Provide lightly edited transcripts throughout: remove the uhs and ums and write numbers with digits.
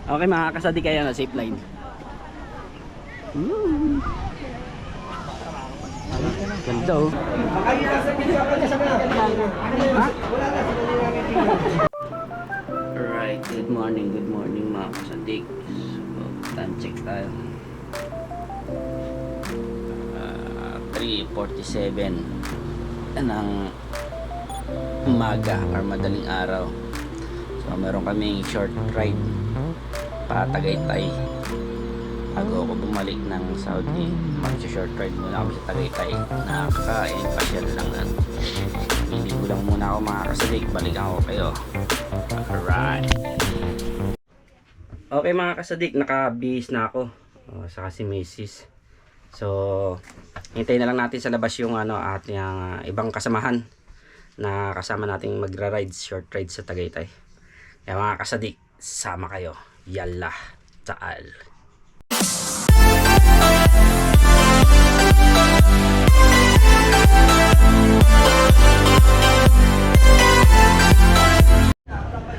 Okay, makakasadi kayo na safe line. Ganda oh. Alright, good morning mga kasadik. So, time check tayo. 3:47 ng umaga or madaling araw. So meron kaming short ride pa Tagaytay. Bago ako bumalik ng Saudi, mag-short ride muna kami sa Tagaytay. Nakakain, pasyal lang na. Hindi ko lang muna ako mga kasadik. Balikan ko kayo. Alright. Okay mga kasadik, nakabihis na ako. Saka si Mrs. So, hintayin na lang natin sa labas yung ating ibang kasamahan na kasama nating magra-ride, short ride sa Tagaytay. Kaya mga kasadik, sama kayo. Yalla, taal.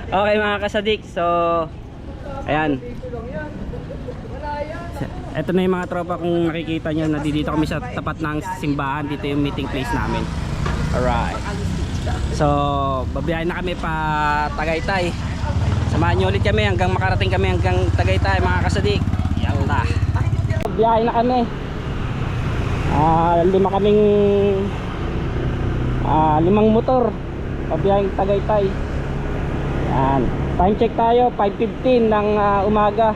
Okay mga kasadik, so ayan. Ito na yung mga tropa kung nakikita nyo na dito kami sa tapat ng simbahan. Dito yung meeting place namin. Alright. So babiyahin na kami pa Tagaytay. Samahan nyo ulit kami hanggang makarating kami hanggang Tagaytay mga kasadik. Yalla. Babiyahin na kami. Limang motor. Babiyahin Tagaytay. Yan. Time check tayo, 5:15 ng umaga.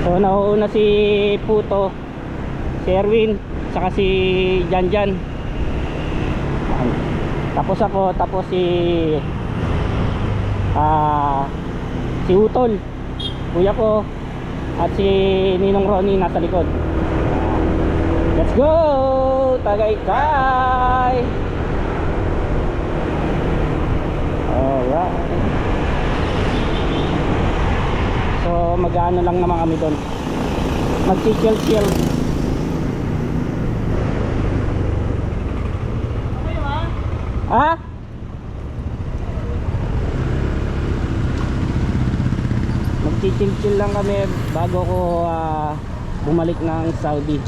So nauuna si Puto, si Erwin, saka si Janjan. Tapos ako, tapos si Utol, kuya ko, at si Ninong Ronnie nasa likod. Let's go! Tagaytay! Alright. So mag-ano lang naman kami doon, mag-chill. Ha? Mag-chill lang kami bago ko bumalik ng Saudi.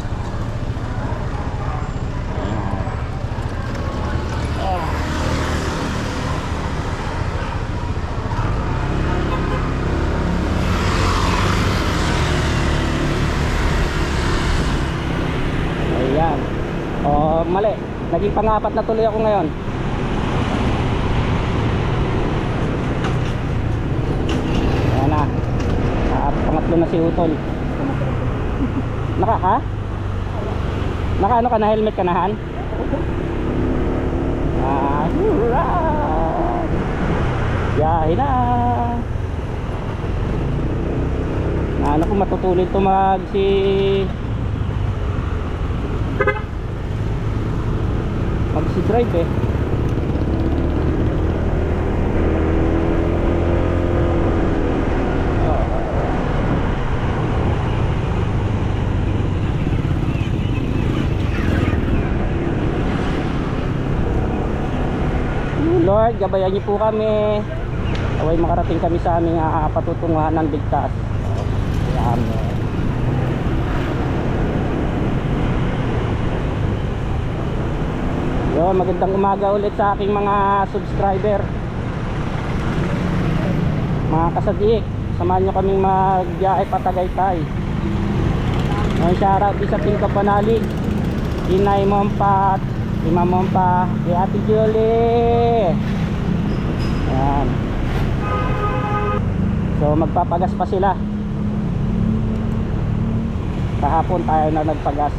Mali, naging pang-apat na tuloy ako ngayon. Ayan na, pangatlo na si Utol. Naka ano ka na, helmet ka na Han? Yahin na. Ano ko matutuloy tumag si drive eh. Lord, gabayan niyo po kami. Away makarating kami sa aming patutunguhan ng ligtas. Amen. Magandang umaga ulit sa aking mga subscriber, mga kasadik. Samahan nyo kaming magbiyahe pa Tagaytay. Shoutout sa Team Kapanalig, Inay Mompat, Ima Mompa, kay Ate Julie. Ayan. So magpapagas pa sila. Kahapon tayo na nagpagas.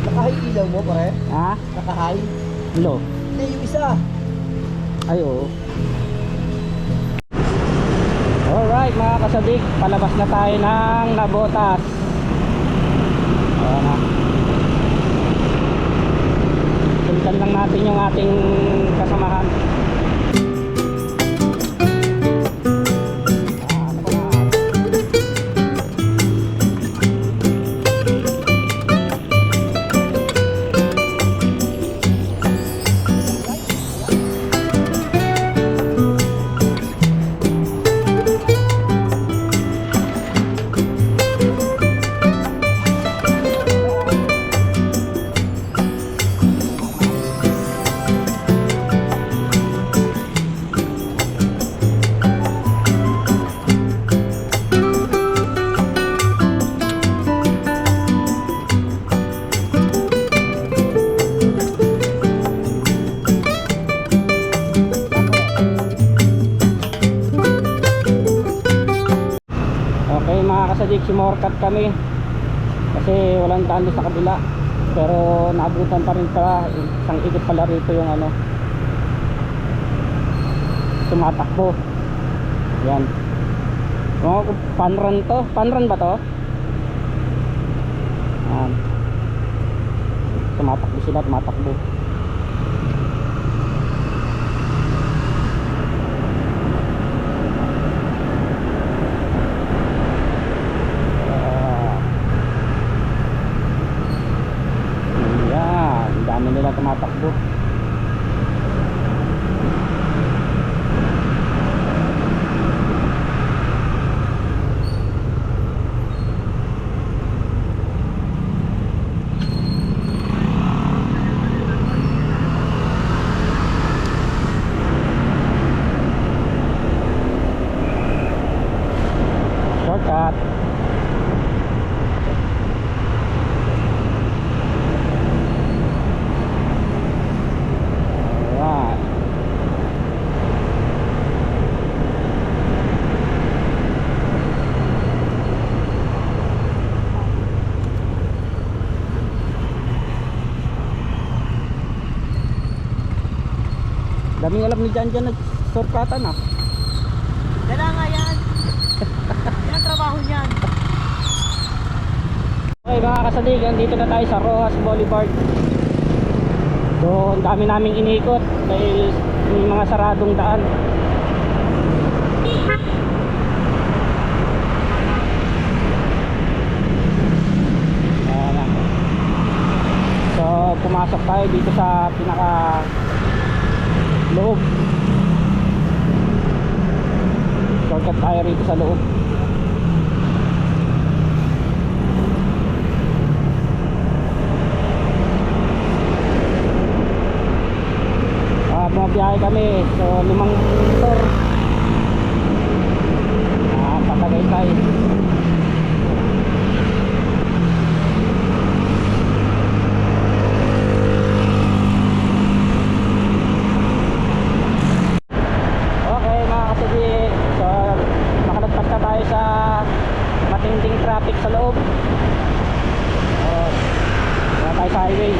Nakahay ilaw mo pare? Ha? Nakahay? Hello? Hindi, yung isa. Ay oo. Alright mga kasadik, palabas na tayo ng Nabotas. Ayan na. Sundan lang natin yung ating kasamahan. Simorcat kami kasi walang daan doon sa kabila, pero naabutan pa rin pala, isang ikot pala rito yung ano, tumatakbo. Yan, panran to, panran ba to? Yan, tumatakbo sila, tumatakbo. Dami nila tumatakbo. Shortcut. Daming alam ni Jan na shortcutan ah. Dala nga yan. Yan ang trabaho niyan. Okay mga kasadig, dito na tayo sa Rojas Boulevard. So ang dami naming inikot dahil may mga saradong daan. Ayan. So pumasok tayo dito sa pinaka loob. Shortcut tayo rito sa loob. Bumabiyahe kami. So 5 motor. Patagaytay. Matinding traffic sa loob. Wala tayo sa highway.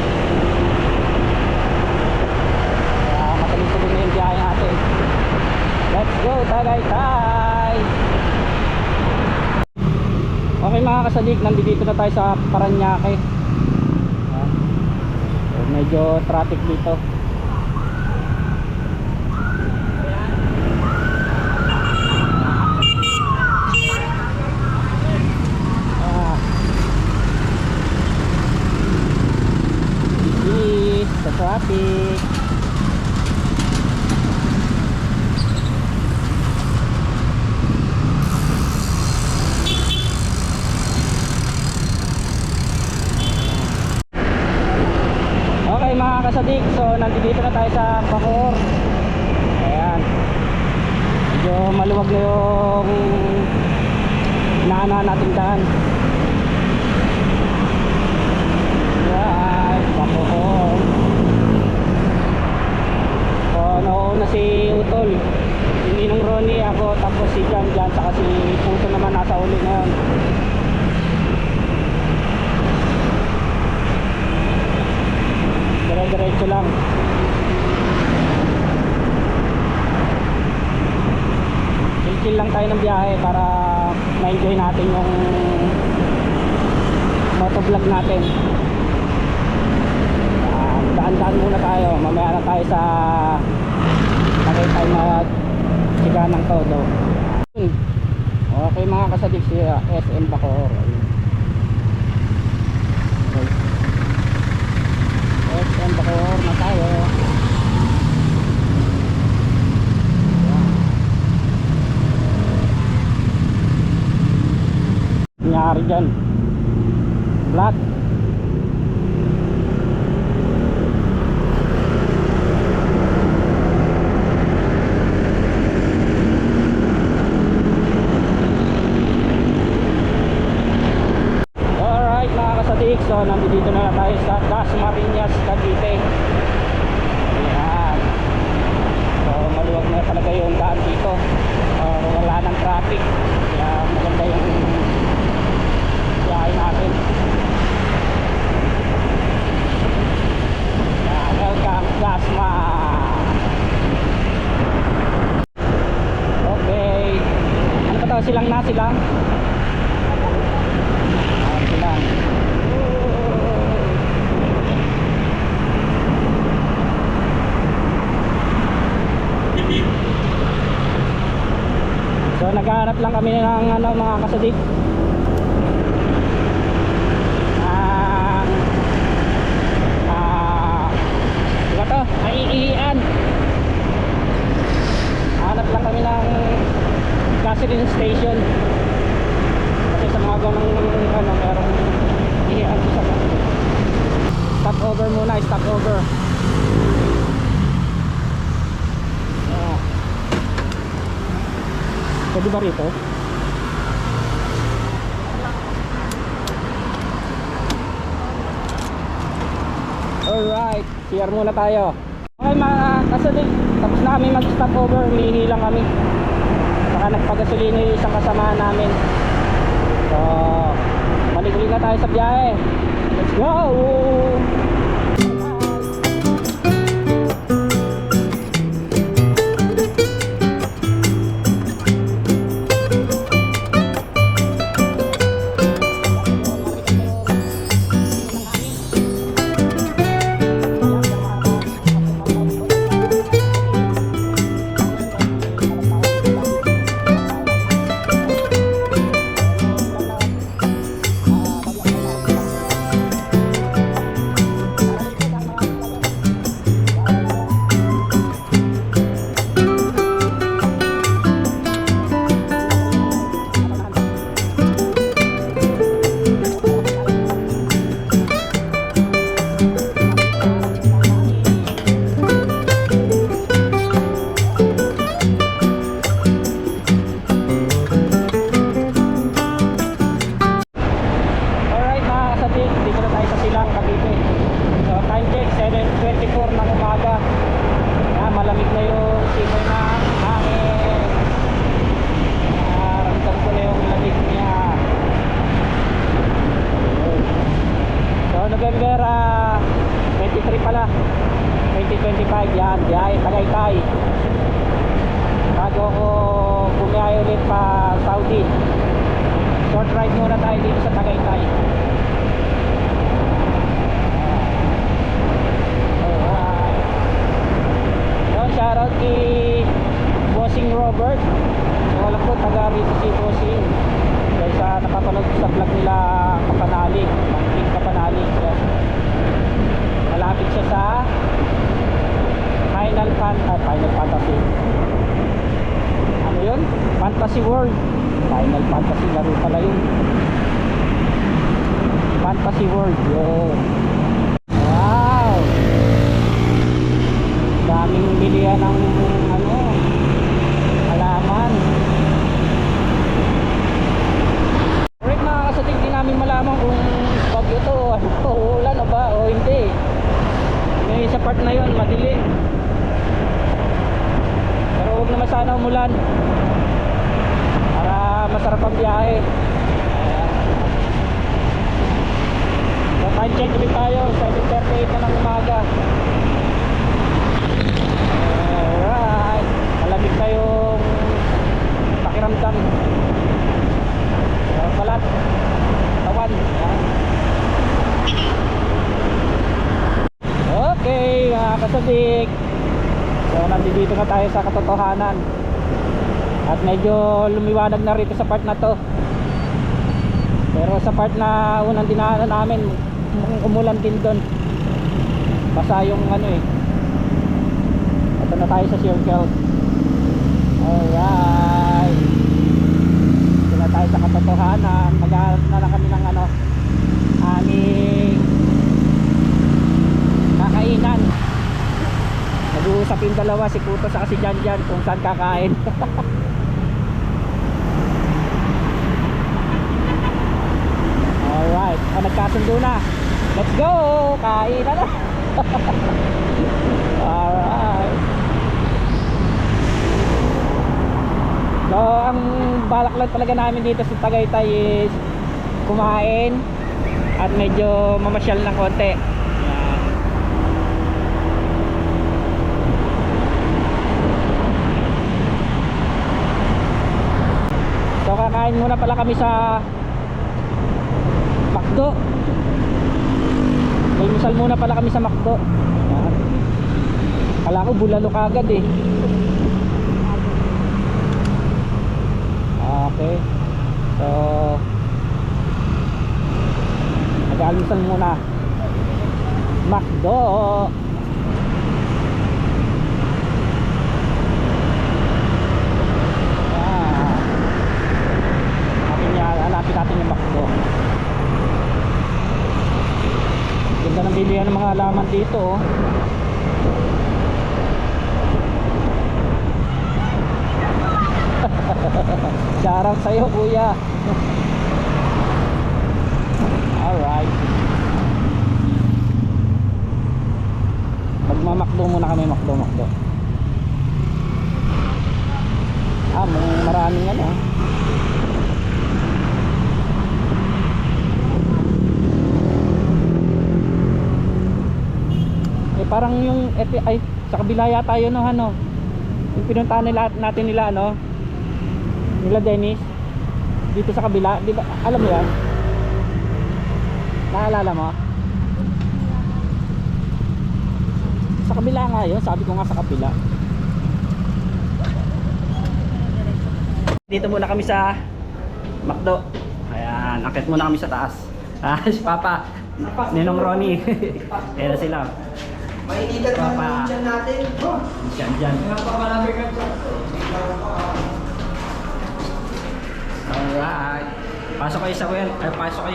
Kaya matuloy-tuloy na yung biyahe natin. Let's go Tagaytay. Okay mga kasadik, nandito na tayo sa Parañaque. So, medyo traffic dito. Sa traffic. Okay mga kasadik, so nandito na tayo sa Bacoor. Ayan, medyo maluwag na yung inaana natin daan. Ayan, Bacoor. So nauna si Utol, si Ninong Ronnie, ako, tapos si Jan dyan, saka si Puto naman nasa uli ngayon. Dire-diretso lang. Chill lang tayo ng biyahe para ma-enjoy natin yung motovlog natin. Daan-daan muna tayo, mamaya na tayo sa Tagaytay na siganang todo. Okay mga kasadik, si SM Bacoor. SM Bacoor na tayo. Nangyari dyan, flat. So nandito na tayo sa Dasmariñas, Cavite. Ayan. So maluwag na talaga yung daan dito, wala nang traffic, kaya maganda yung silang. Silang. So naghahanap lang kami ng ano, mga kasadik. Diba to? Naiihian. Hanap lang kami ng gasoline station. Kasi sa mga ganong ano, merong ihian sa stop over muna, stop over. Pwede ba rito? Alright, CR muna tayo. Okay mga kasadik, tapos na kami mag stop over, humihingi lang kami. Saka nagpagasolina yung isang kasamahan namin. So, balik-ulit na tayo sa biyahe. Let's go! November 23 pala 2025 yan, biyahe Tagaytay bago ako bumiyahe ulit pa Saudi. Short ride muna tayo dito sa Tagaytay. Alright, yun, shoutout kay Bossing Robert. So, alam ko taga rito si Bossing dahil sa napapanood sa vlog nila Kapanali, King Kapanali. Yes. Malapit siya sa Final Fantasy. Ano yun? Fantasy World. Final Fantasy, laro pala yun. Fantasy World yun. Wow, daming bilihan ng ano, halaman. Alright mga kasatig, di namin malaman kung bagyo to o ano to, ulan o ba o hindi. May sa part na yun madilim, pero huwag naman sana umulan para masarap ang biyahe. So time check ulit tayo, 7:38 na ng umaga. Alright, malamig na yung pakiramdam, balat, tawan. Okay mga kasadik, so nandito na tayo sa katotohanan at medyo lumiwanag na rito sa part na to. Pero sa part na unang dinaanan namin, umulan din doon, basa yung ano eh. Ito na tayo sa circle. Alright, ito na tayo sa katotohanan. Mag-aaral na lang kami ng ano, aming kakainan. Nag-uusap yung dalawa, si Puto sa si Janjan, kung saan kakain. Alright, nagkasundo na. Let's go! Kain na na. Alright. So, ang balak lang talaga namin dito sa Tagaytay is kumain at medyo mamasyal ng konti. So So kakain muna pala kami sa McDo. Almusal muna pala kami sa McDo. Yan. Kala ko bulalo kagad eh. Okay. So mag-almusal muna. McDo. Hanapin natin yung McDo. Ganda ng bilihan ng mga halaman dito oh. Shoutout sa'yo kuya. Alright, magmamakdo muna kami. Makdo. May maraming ano. Parang yung ay sa kabila yata yun no, ano yung pinuntahan natin nila ano, nila Dennis dito sa kabila, di ba? Alam mo yan? Naalala mo? Sa kabila nga yun, sabi ko nga sa kabila. Dito muna kami sa McDo. Ayan, akit muna kami sa taas. Si Papa, Ninong Ronnie. Ayan na sila. Mainitan naman dyan natin. Dyan. Alright. Pasok kayo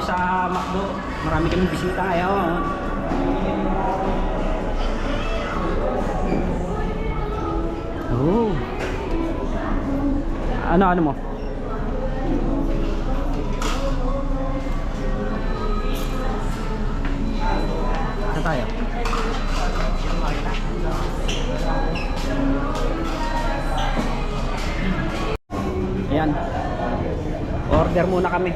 sa McDo. Marami kaming bisita ngayon. Oh. Ano mo? Saan tayo? Ayan. Order muna kami.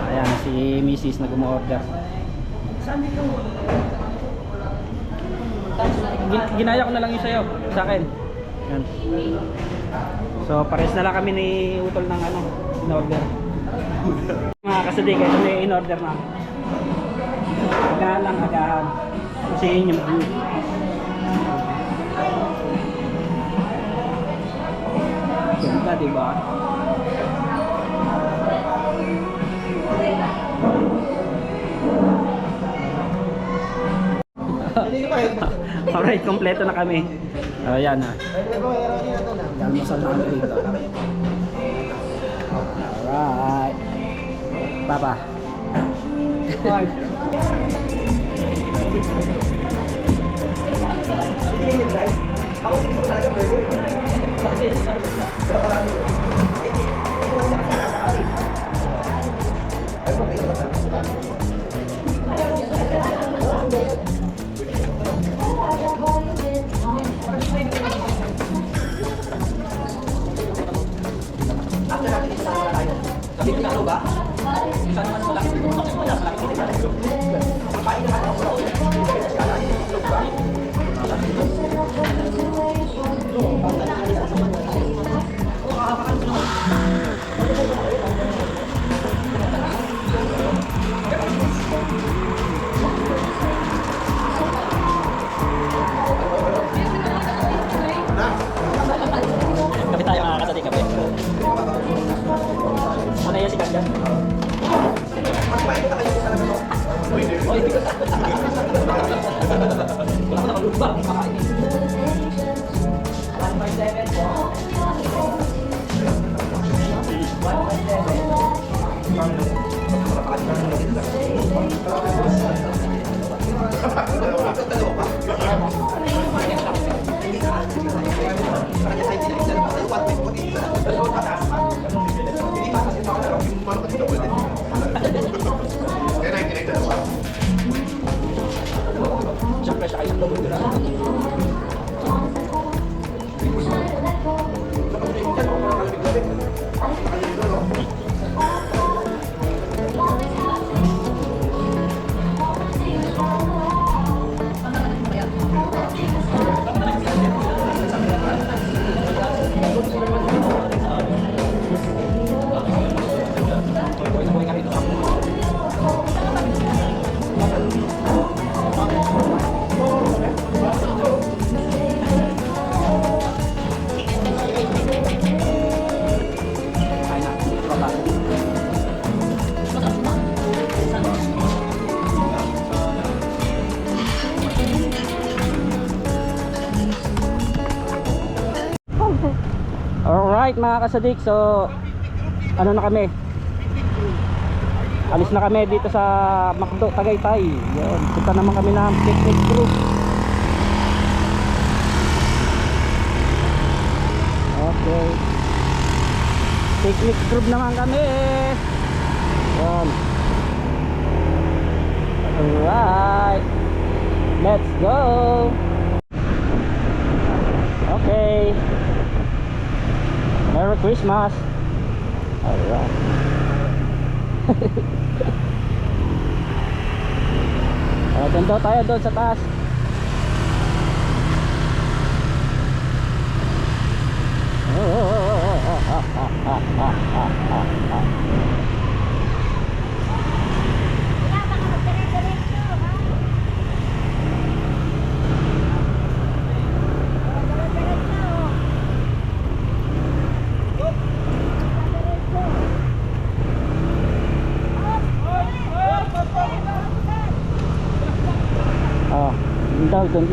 Ayan, si Mrs. nag-umorder. Ginaya ko na lang yung sayo, sa akin. Ayan. So, pares na lang kami ni Utol ng ano, in-order. Mga kasadik, ito na yung in-order na. Agahan. Kasi yun yung blue. Ganda, diba? Alright, kompleto na kami. Ayan na. Almusal na kami dito. Alright. Papa. Kape tayo mga kasati, kape. Ano yan si Kasyan? Alright mga kasadik, so ano na kami, alis na kami dito sa McDo Tagaytay. Yun, punta naman kami ng picnic group. Okay, picnic group naman kami. Yun. Alright, let's go. Okay, Merry Christmas. Alright. Doon daw tayo, doon sa taas.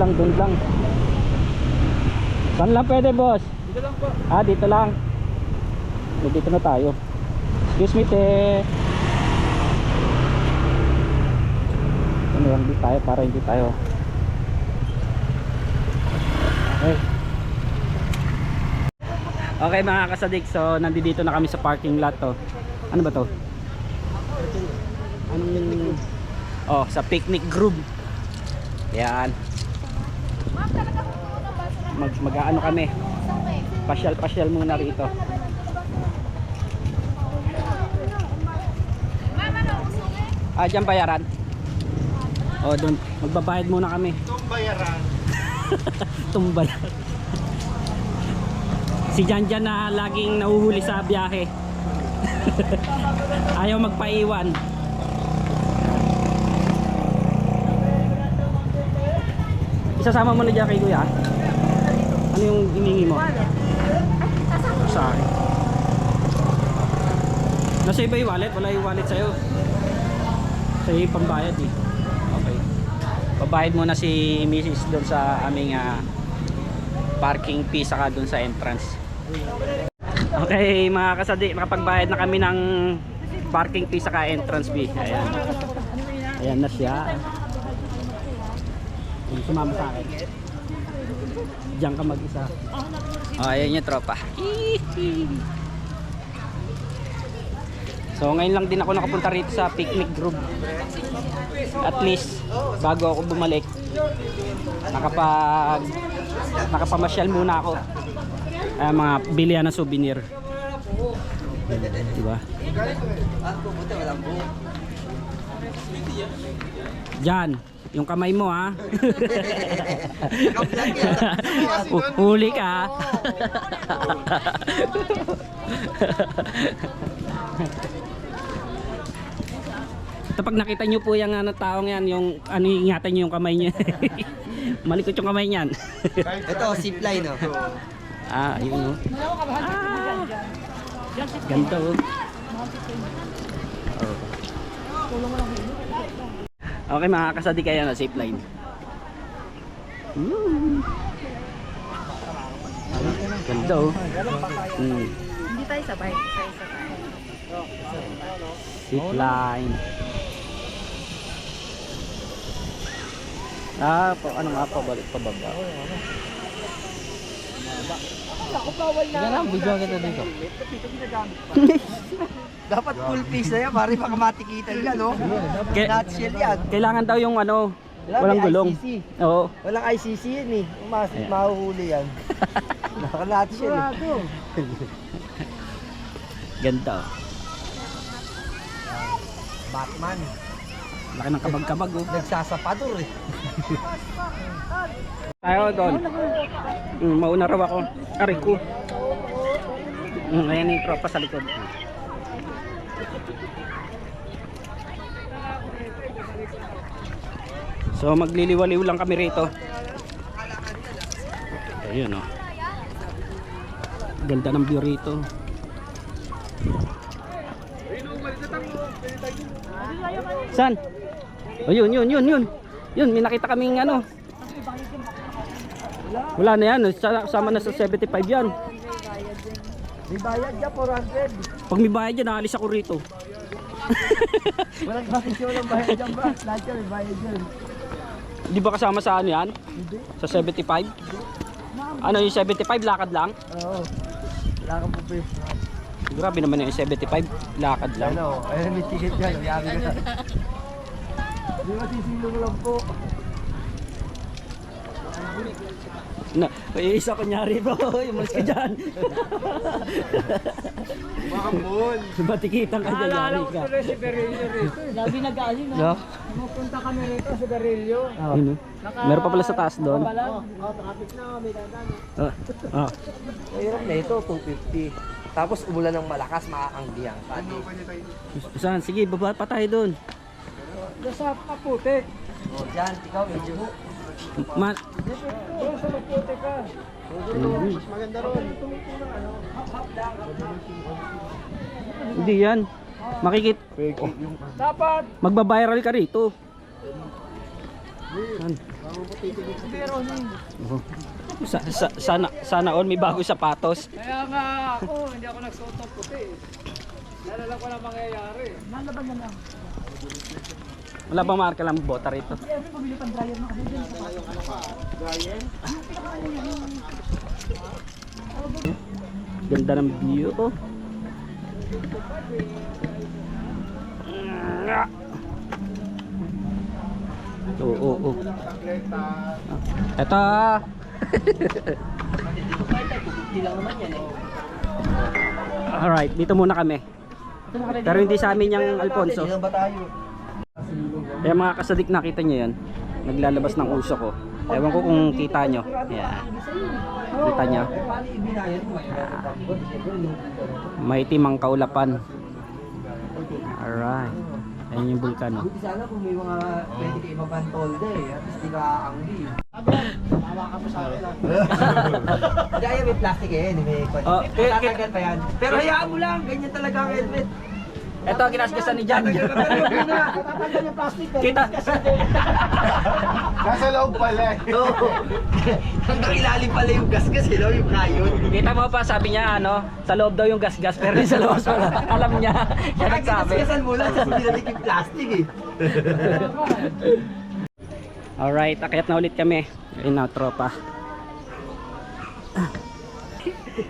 Doon lang. Saan lang pwede, boss? Dito lang po. Ah, dito lang. Dito na tayo. Excuse me, te. Ano lang, dito tayo para hindi tayo. Okay. Okay mga kasadik, so nandito na kami sa parking lot to. Ano ba to? Anong... Oh, sa picnic group. Yan. Mag-ano kami. Pasyal muna rito. Ah, dyan bayaran. Oh, doon. Magbabayad muna kami. Bayaran. Tumbayan. Si Janjan na laging nahuhuli sa biyahe. Ayaw magpaiwan. Isasama mo na dyan kay kuya. Ano yung hiningi mo? Sa akin. Nasa iba yung wallet? Wala yung wallet sa'yo. Sa'yo yung pambayad eh. Okay. Pabayad muna si Mrs. doon sa aming parking fee saka doon sa entrance. Okay mga kasadik, nakapagbayad na kami ng parking fee saka entrance fee. Ayan. Ayan na siya. Sumama sa akin. Diyan ka mag-isa. Oh, ayan yung tropa. So ngayon lang din ako nakapunta rito sa picnic group. At least bago ako bumalik, nakapamasyal muna ako. Mga bilihan na souvenir. Diba? Diyan, yung kamay mo ha. Huli ka. Ito pag nakita nyo po yung taong yan, yung ano, ingatan nyo yung kamay niya. Malikot yung kamay niyan. Ito, zipline no. Ah, yun o. Ganito o. Okay mga kasadi kayo na zip line. Ganda o. Hindi tayo sabay. Zip line. Ah, ano nga pa, balik pa baba. Yan lang, video kita dito. Dapat full face na yan, pare baka matikitan ka, no? Nutshell yan. Kailangan daw yung ano, Wala, walang may gulong. ICC. Oo. Walang ICC yan eh. Mahuhuli yan. Naka-nutshell eh. Ganda. Batman. Laki ng kabag-kabag oh. Nagsasapador eh. Tayo doon. Mauna raw ako. Aray ko. Ayan yung tropa sa likod. So magliliwaliw lang kami rito. Ayun oh. Ganda ng view rito. San? Oh, yun. Yun, may nakita kaming ano. Wala na yan, sama na sa 75 yan. May bayad dyan, 400. Pag may bayad dyan, naalis ako rito. Walang bakit siya walang bayad dyan ba? Lahat yan, may bayad dyan. Di ba kasama sa ano yan? Hindi. Sa 75? Ano yung 75? Lakad lang? Oo. Wala kang po pwede. Grabe naman yung 75. Lakad lang. Ano, ayun may ticket dyan. Yami ka na. Hindi masisilong lang po. Na, may isa kunyari bro, umalis ka dyan. Makambol. Batikitang ka dyan, yari ka. si Berilio rito. Lagi nag-aali na. Yeah. Pupunta kami rito si Berilio. Yun, meron pa pala sa taas doon. Traffic na kami dadaan. Mahirap na ito, 250. Tapos umulan ng malakas, makakanggihan. Pati. Saan? Sige, baba pa tayo doon. Sa Maputik. O, dyan, ikaw, medyo. Doon sa Maputik ka. Mas maganda ron. Hindi yan. Makikit. Dapat. Magbabiral ka rito. Sana all may bago sapatos. Kaya nga ako, hindi ako nagsuot ng puti. Dahil alam ko na mangyayari. Nalaban na lang. Wala bang marka lang bota rito? Pabili pang dryer na kasi dyan. Ganda ng view. Oo. Eto. Alright, dito muna kami. Pero hindi sa amin yung Alfonso. Ilan ba tayo? Kaya mga kasadik, nakita nyo yan. Naglalabas ng uso ko. Ewan ko kung kita nyo. Yeah. Kita nyo. May timang kaulapan. Alright. Ayan yung bulkano. Buti sana kung may mga pwede ka ibabang tolda eh. At least di ka anggi. Hindi, ayaw may plastic eh. May Oh, tatanggal pa yan. Pero hayaan mo lang. Ganyan talaga ang helmet. Ito ang ginasgasan ni Jan. Tatanggal yung plastic. Kita. Nasa loob pala eh. Oo. Hanggang ilalim pala yung gas-gas eh, no? Yung kayon. Kita mo pa, sabi niya ano, sa loob daw yung gas-gas pero sa labas wala. Alam niya. Siya Kaya nagsabi. ginasgasan mo lang, tapos binalik yung plastic eh. Alright, akyat na ulit kami. Ayun na, tropa.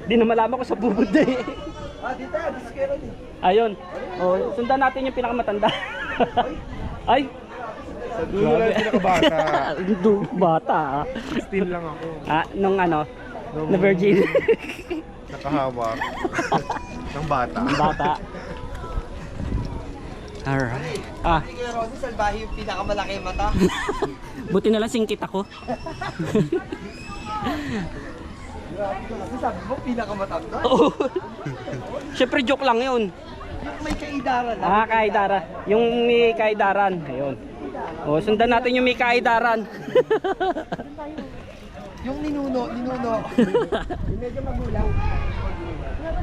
Di na malaman ko sa bubod na eh. Ah, dito, diskero din. Ayun. Oh, sundan natin yung pinakamatanda. Ay. Dulo lang pinakabata. Bata. 16 lang ako. Ah, nung ano, na virgin. Nakahawak. Ng bata. Bata. Alright. Ah, Hindi kaya Ronnie, salbahe yung pinakamalaki yung mata. buti na lang singkit ako. Kasi sabi mo, pinakamatanda. Oo. Siyempre joke lang yun. Yung may kaidaran lang. Ah, kaidaran. Yung may kaidaran. Ayun. O, sundan natin yung may kaidaran. Yung ninuno. Medyo magulang.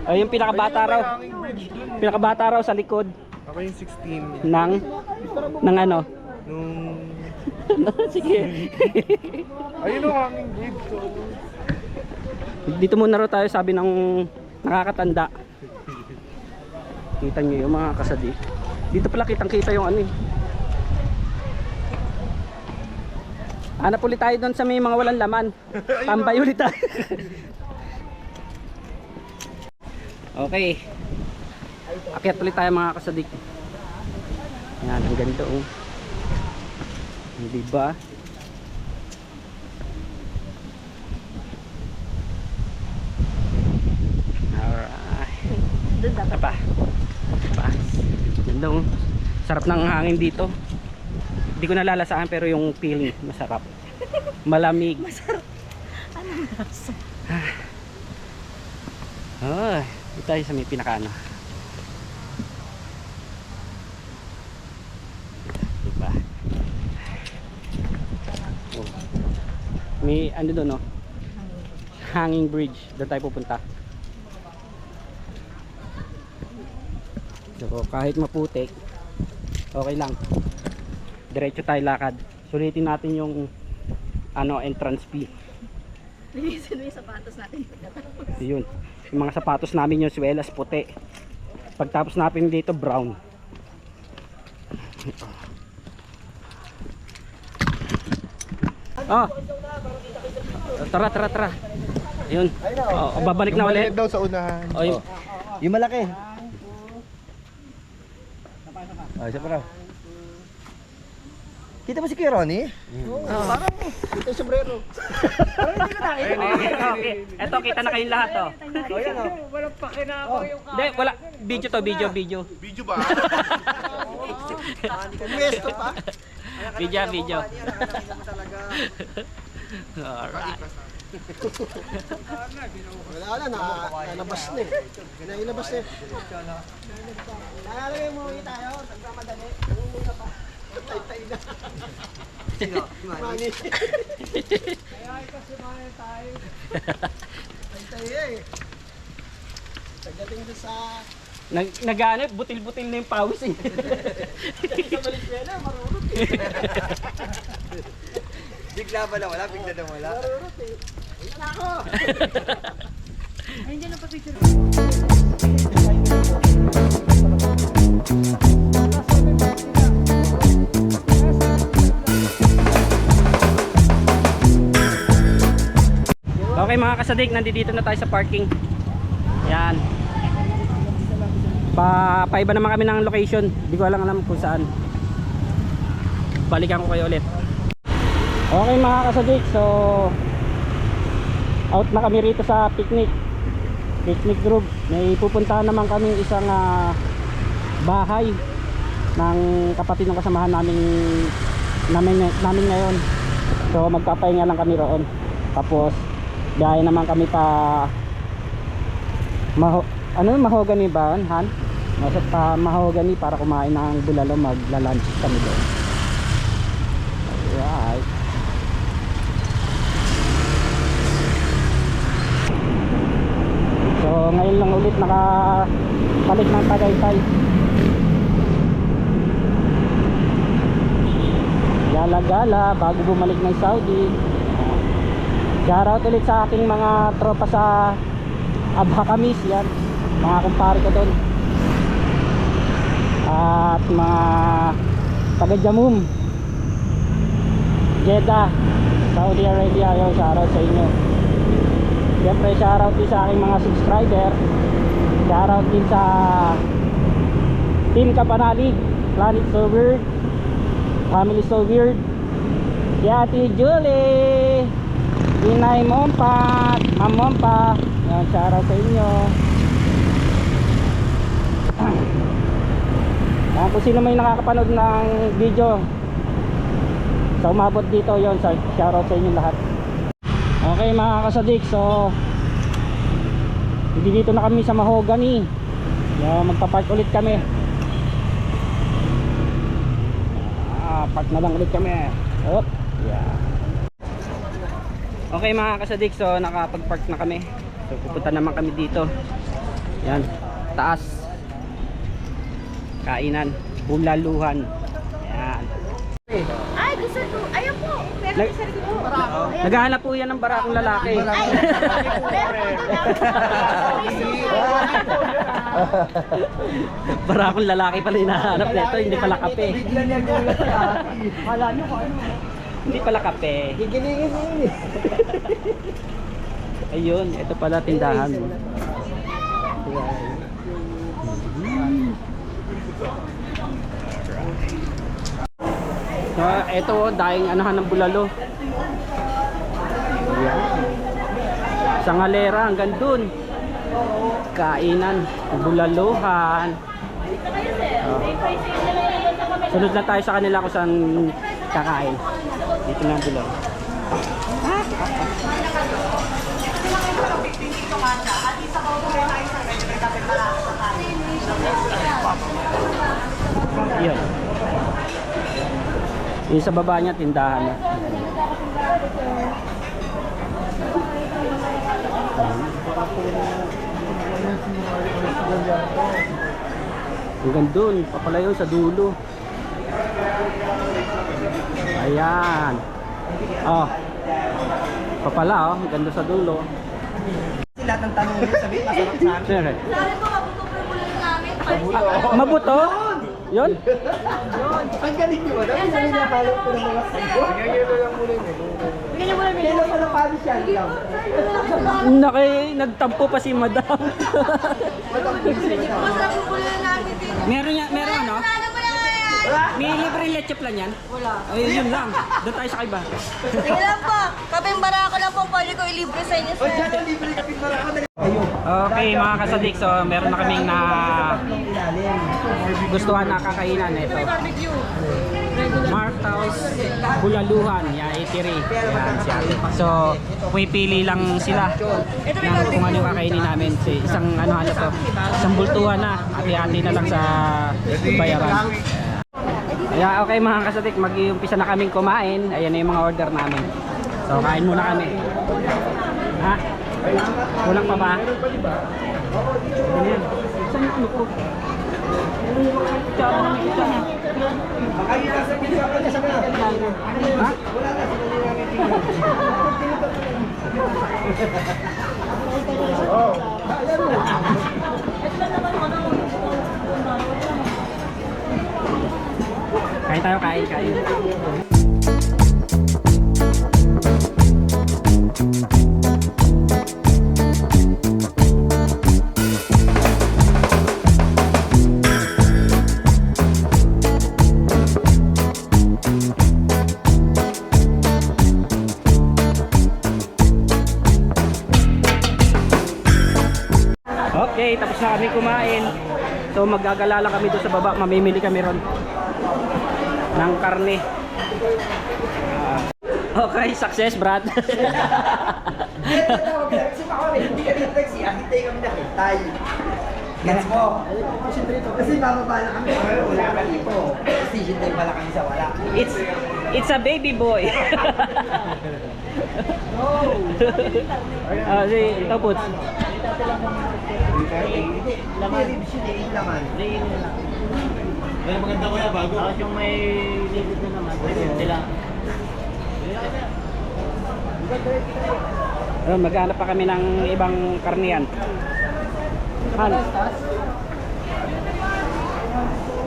Ay, yung pinakabata raw. Pinakabata raw sa likod Ako yung 16. ng ano. Nung... Sige. Ayun o, hanging grid. So, Dito muna raw tayo, sabi ng nakakatanda. Kita nyo yung mga kasadi. Dito pala kitang kita yung ano eh. Hanap ulit tayo doon sa may mga walang laman. Tambay ulit tayo. Okay. Akyat ulit tayo mga kasadik. Yan, ang ganito oh. Diba? Alright. Apa? Ganda oh. Sarap ng hangin dito. Hindi ko nalalasaan pero yung feeling masarap. Malamig. Masarap. Anong lasa? Ah, dito tayo sa may pinakaano. Diba? Oh. May ano doon no? Hanging bridge. Doon tayo pupunta. So, kahit maputik, okay lang. Diretso tayo lakad. Sulitin natin yung ano entrance fee. Linisin mo yung sapatos natin. Yun. Yung mga sapatos namin yung swelas puti. Pagtapos natin dito brown. Oh. Tara. Yun. Oh, babalik na ulit. Balik daw sa unahan. Oh, yun. Yung malaki. Ay, siya pala. Kita ba si Kuya Ronnie? Parang ito yung sombrero. Parang hindi ko nakita. Okay. Eto, kita na kayong lahat, oh. Oh, yan oh. Walang pakinabang yung Hindi, wala. Video to, video. Video ba? Pwesto pa. Video. Alright. Wala na, nalabas na eh. Nailabas na eh. Nakalagay mo ulit tayo, nagmamadali. Nangunguna pa. Tay-tay na. Sino? Mani. Kaya kasi mga tayo. Tay-tay eh. Pagdating doon sa... Naghanap, butil-butil na yung pawis eh. Sa Valenzuela, marurot eh. Bigla ba na wala? Bigla na wala? Marurot eh. Ayun na ako! Ayun dyan ang pa-picture. Okay mga kasadik, nandito na tayo sa parking. Yan. Paiba naman kami ng location. Hindi ko alam kung saan. Balikan ko kayo ulit. Okay mga kasadik, so out na kami rito sa picnic group. May pupuntahan naman kami isang bahay ng kapatid ng kasamahan namin ngayon. So magpapahinga lang kami roon. Tapos biyahe naman kami pa Mahogany ba, Han? Nasa pa Mahogany para kumain ng bulalo, magla-lunch kami doon. Alright. So ngayon lang ulit nakapalit ng Tagaytay. Gala-gala bago bumalik ng Saudi. Shoutout ulit sa aking mga tropa sa Abha Kamis, yan. Mga kumpare ko doon. At mga taga Jamum, Jeddah, Saudi Arabia, yun, shoutout sa inyo. Siyempre shoutout din sa aking mga subscriber. Shoutout din sa Team Kapanali, Planet So Weird, Family So Weird, si Ate Julie, Inay Mompat, Ma'am Mompa. Yan, shoutout sa inyo. Kung sino may nakakapanood ng video sa umabot dito, yon, shoutout sa inyo lahat. Okay mga kasadik, so dito na kami sa Mahogany. Magpa-park ulit kami. Park na lang ulit kami. Oh, yeah. Okay mga kasadik, so nakapag-park na kami. So pupunta naman kami dito. Yan, taas. Kainan, bulaluhan. Yan. Ay, gusto ko. Ayun po. Pero isa rin po. Naghahanap po yan ng barakong lalaki. Barakong lalaki pala hinahanap nito, hindi pala kape. Bigla niya gulat si Ate. Kala niyo kung ano. Hindi pala kape. Gigilingin niya yun eh. Ayun, ito pala tindahan. So, ito daing anahan ng bulalo. Sa ngalera hanggang dun. Kainan, bulaluhan. Sunod na tayo sa kanila kung saan kakain. Dito na ang bulalo. Yan. Yung sa baba niya tindahan na. Hanggang doon, papalayo sa dulo. Ayan. Oh. pa pala, oh. Ganda sa dulo. Lahat ng tanong mo sabihin, masarap sa amin. Sir, Sabi ko, mabuto pa yung ulan namin. mabuto? Yun? Ang galing nyo, dami na rin napalot ko ng mga sayo. Bigyan niyo muna may Kailan pa napalot siya? Nagtampo pa si madam. Masarap yung ulan namin din. meron ano? Ano mo lang yan? May libre leche plan yan? Wala. Ay, yun lang. Doon tayo sa kaiba. Sige lang po. Kaping barako lang po, pwede ko ilibre sa inyo, O sir. dyan ang libre kapit para ako. Ayun. Okay mga kasadik, so meron na kaming na gustuhan na kakainan. Ito. Martha's Bulaluhan, ya eatery. Yan siya. So, pipili lang sila ng kung ano yung kakainin namin. So, isang ano to, isang bultuhan na. Hati-hati na lang sa bayaran. Kaya okay mga kasadik, mag-iumpisa na kaming kumain. Ayan na yung mga order namin. So, kain muna kami. Ha? Kulang pa ba? Ano yan? Saan yung ano ko? Ay, nasa pizza ka na sa mga. Ha? Wala na, sila namin Kain tayo, kain. Okay, tapos na kami kumain. So maggagala lang kami doon sa baba, mamimili kami ron ng karne. Okay, success Brad. Kasi ako hindi kami taxi, hintay kami na hintay. Gets mo? Kasi bababa na kami, wala ka dito. Kasi hintay pala kami sa wala. It's a baby boy. Ah, si Topot. Hindi, ribs yun eh, laman. Yung may liquid na naman. Sila. Maghanap pa kami ng ibang karniyan. Han.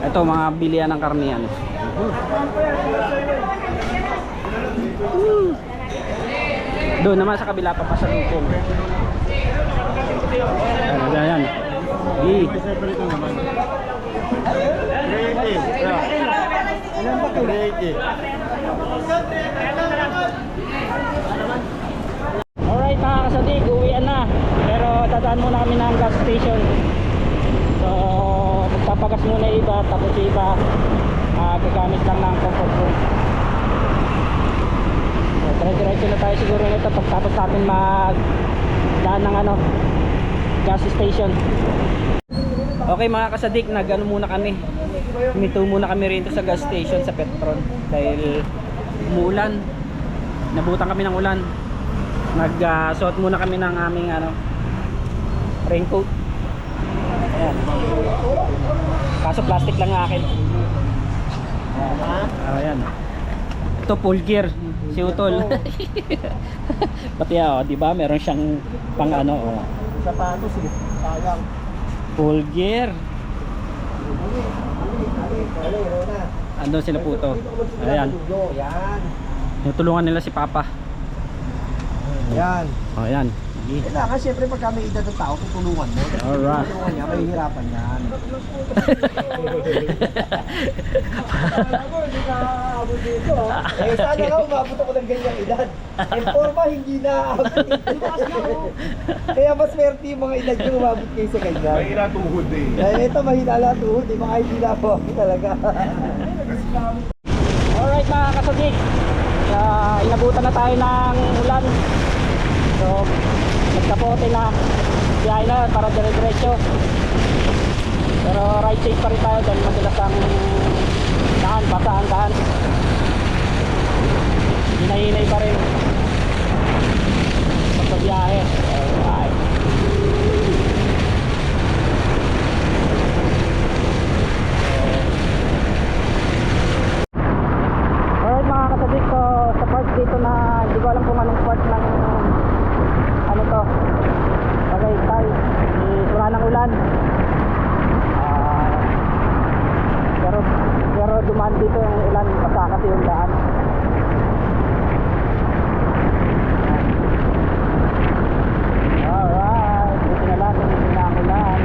Ito mga bilihan ng karniyan. Doon naman sa kabila pa sa lupong. Ayan. Alright mga kasadig, uwian na. Pero dadaan muna kami ng gas station. So magpapagas muna yung iba, tapos yung iba gagamit lang ng comfort room. So dire-diretso na tayo siguro nito pagtapos natin magdaan ng gas station. Okay mga kasadik, nag-ano muna kami. Huminto muna kami rito sa gas station sa Petron dahil umuulan. Nabutan kami ng ulan. Nag-suot muna kami ng aming raincoat. Ayan. Kaso plastic lang ang akin. Ayan. Ito full gear si Utol. Pati di ba meron siyang pang Sapatos eh, sayang. full gear. Andun sila Puto. Ayan. Yan. Tutulungan nila si Papa. Yan. Oh, ayan. Kailangan siyempre pagka may edad ng tao, tutulungan mo. Alright. Tutulungan niya, mahihirapan yan. Eh, sana nga umabot ako ng ganyang edad. Eh, forma hindi na aabot. Kaya mas swerte yung mga edad yung umabot kayo sa ganyan. May inatuhod eh. Eh, ito mahina lang tuhod, eh, mga hindi na po talaga. Alright mga kasadik, inabutan na tayo ng ulan. So nagkapote na biyahe na para dire-diretso. Pero ride safe pa rin tayo dahil madalas ang daan, basa ang daan. Hinahinay pa rin pagpabiyahe. Alright. Alright mga kasadik, so sa part dito na hindi ko alam kung anong part ng dumaan dito yung ilan basa kasi yung daan. Alright, buti na lang hindi na ulan.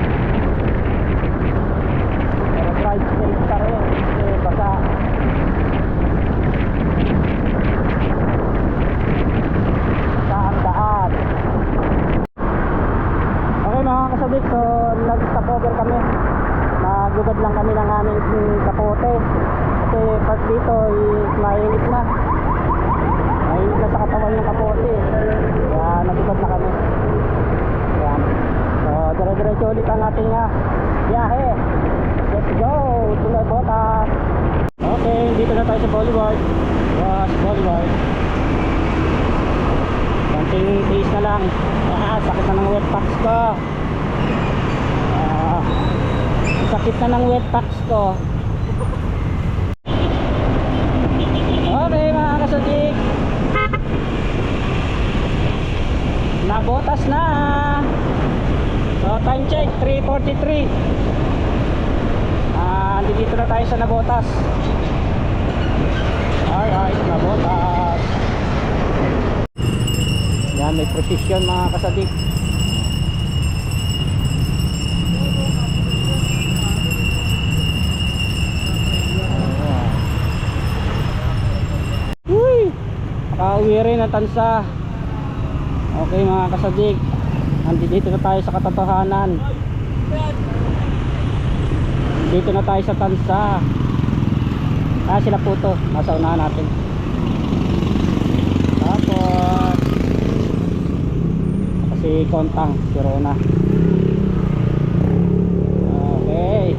Pero drive safe pa rin kasi basa. Basa ang daan. Okay mga kasadik, so nag-stop over kami. Nagugad lang kami ng aming kapote kasi part dito is mainit na sa katawan yung kapote, kaya nagugad na kami. Yan. So dire-diretso ulit ang ating biyahe. Let's go to Nabotas. Okay, dito na tayo sa Boulevard. Boulevard. Konting taste na lang. Sakit na ng wet packs ko. Sakit na ng wet packs ko. Okay mga kasadik, Nabotas na. So time check 3:43. Dito na tayo sa Nabotas. Alright, Nabotas. Yan, may precision mga kasadik. Nakauwi rin ang tansa. Okay mga kasadik, nandito na tayo sa katotohanan. Dito na tayo sa tansa. Sila po to, nasa unahan natin. Tapos kasi kontang si Rona. Okay,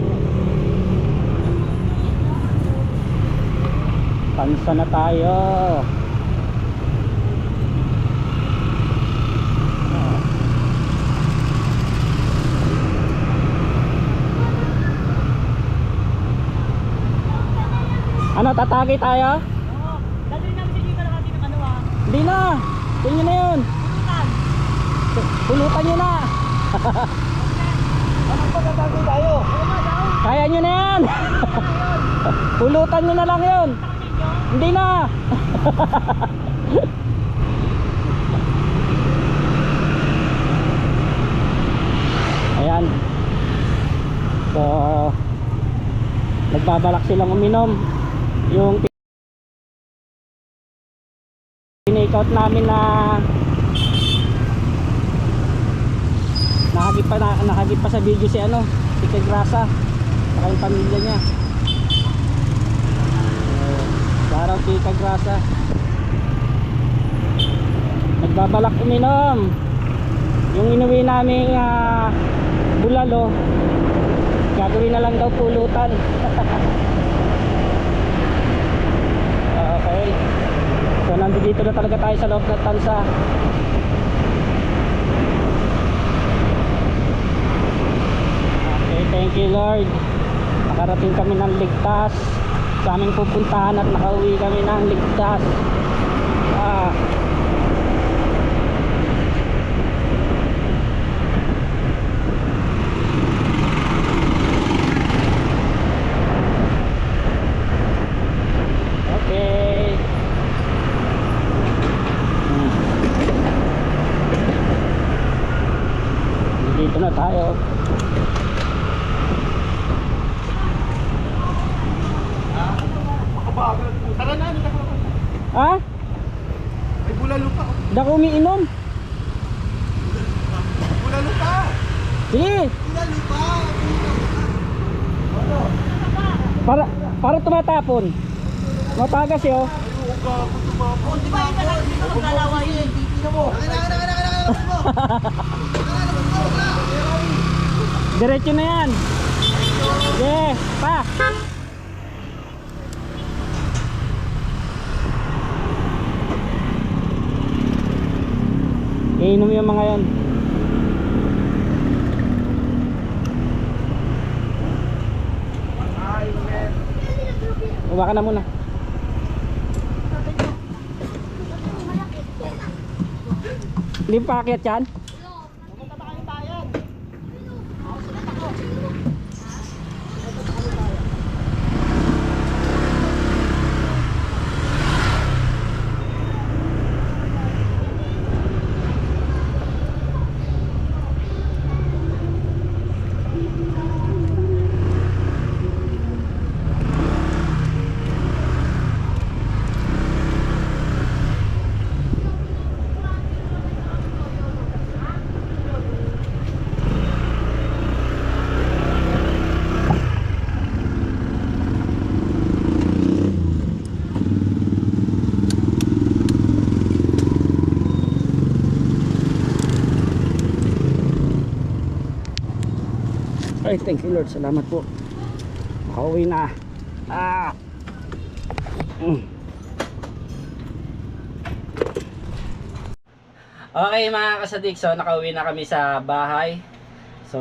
tansa na tayo. Ano, tatagay tayo? Oo. Dali namin si Gita natin ng ano ah. Hindi na. Tingnan na yun. Pulutan nyo na. Ano pa tatagay tayo? Kaya nyo na yan. Pulutan nyo na lang yun. Hindi na. Ayan. So nagbabalak silang uminom. Yung tinake out namin na nakagip pa sa video si si Kagrasa saka yung pamilya niya. Shoutout kay Kagrasa. Nagbabalak uminom. Yung inuwi namin bulalo, gagawin na lang daw pulutan. Okay, so nandito na talaga tayo sa loob ng tansa. Okay, thank you Lord, nakarating kami ng ligtas sa aming pupuntahan at nakauwi kami ng ligtas. Dito na tayo. Ha? May bulalo pa. Dako umiinom. Bulalo pa. Sige. Para tumatapon. Matagas yo. Di ba iba lang dito maglalawa yun? Diretso na yan. Yeah, pa. Iinom yung mga yan. Uwa ka na muna. Hindi pa akyat yan? Ay, thank you Lord. Salamat po. Makauwi na. Okay mga kasadik, so nakauwi na kami sa bahay. So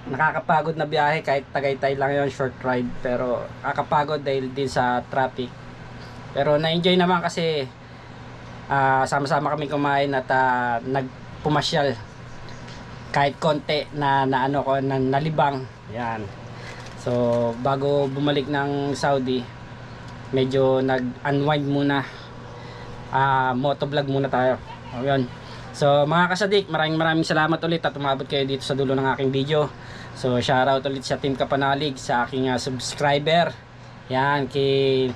nakakapagod na biyahe kahit Tagaytay lang yon, short ride, pero kakapagod dahil din sa traffic. Pero na-enjoy naman kasi sama-sama kami kumain at nagpumasyal kahit konti na ano ko na nalibang. Yan. So bago bumalik ng Saudi, medyo nag-unwind muna. Motovlog muna tayo. Ayun. So mga kasadik, maraming salamat ulit at umabot kayo dito sa dulo ng aking video. So shoutout ulit sa Team Kapanalig, sa aking subscriber. Yan, kay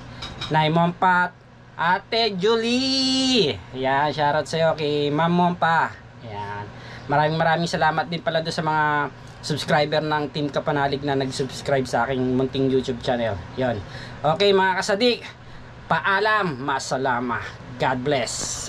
Nay Mompa, Ate Julie. Yan, shoutout sa iyo kay Ma'am Mompa. Yan. Maraming salamat din pala doon sa mga subscriber ng Team Kapanalig na nag-subscribe sa aking munting YouTube channel. Yan. Okay mga kasadik, paalam, masalama. God bless.